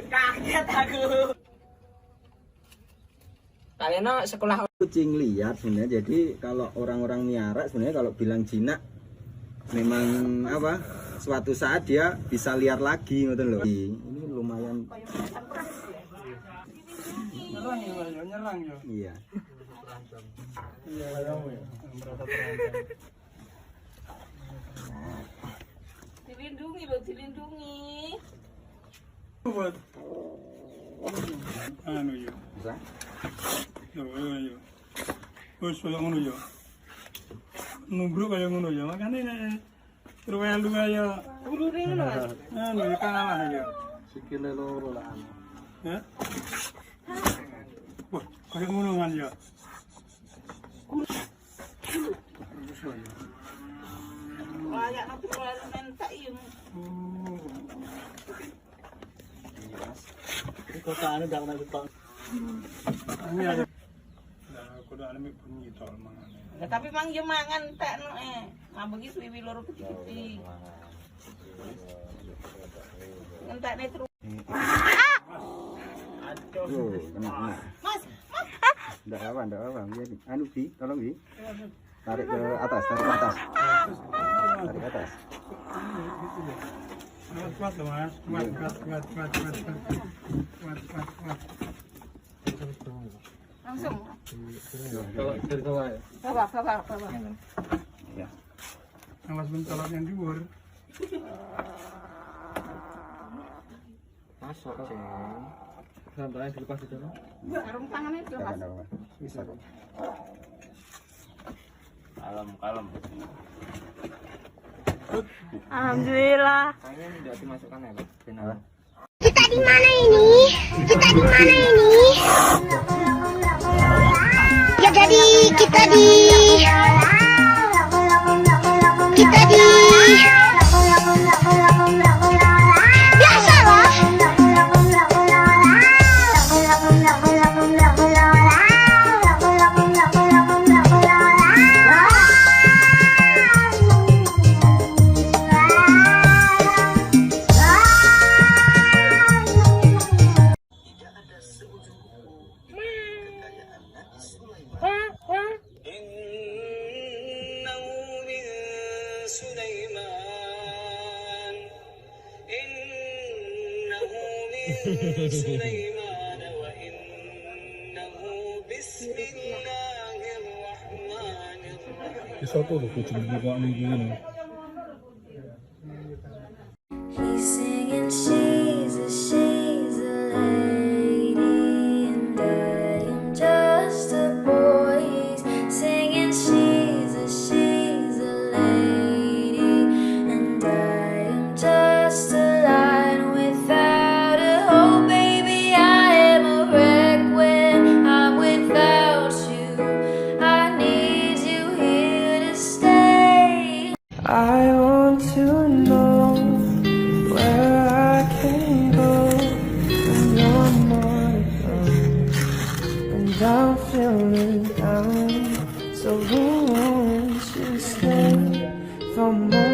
Kaget aku. Kalian sekolah kucing liar sebenarnya. Jadi kalau orang-orang miara sebenarnya kalau bilang jinak memang apa? Suatu saat dia bisa liar lagi, ngoten loh. Ini lumayan. Nyerang ya. Iya. Dilindungi loh, dilindungi. Buat anu ya. Bisa? Yo. Wes koyo ngono ya. Nubruk kaya ngono ya. Makane nek terwelu kaya Ulure ngono, Mas. anu ya kalah ya. Sikile loro lah. Ya. Wah, kaya ngono kan ya. Kayak nanti terlalu mentak iya. Ini kota anu dak nang tol. Ini ada. Nah, kudu ane bunyi tol mangane. Ya, tapi mang yo mangan tak no ngambeki suwi loro gede-gede. Entakne terus. Aduh, kena. Mas. Enggak apa. Biar anu Bi, tolong Bi. Tarik ke atas. Tarik ke atas. Kuat loh Mas. Kuat. Langsung. Dari bawah ya. Bawa. Ya. Awas mentolak yang dhuwur. Masuk, Ceng. Sampai dilepas itu. Sarung tangannya dilepas. Bisa kok. Kalem. Alhamdulillah. Kayaknya tidak dimasukkan ya, Pak. Benar. Kita di mana ini? Ya jadi kita di biasalah. سليمان وإنه بسم الله الرحمن الرحيم. He's singing, she's a lady, and I am just a boy. He's singing, she's a lady, and I am just a lion without a hope. Baby, I am a wreck when I'm without you. I need you here to stay. I want to know where I can go when you're not around, and I'm feeling down. So who wants to stay for more?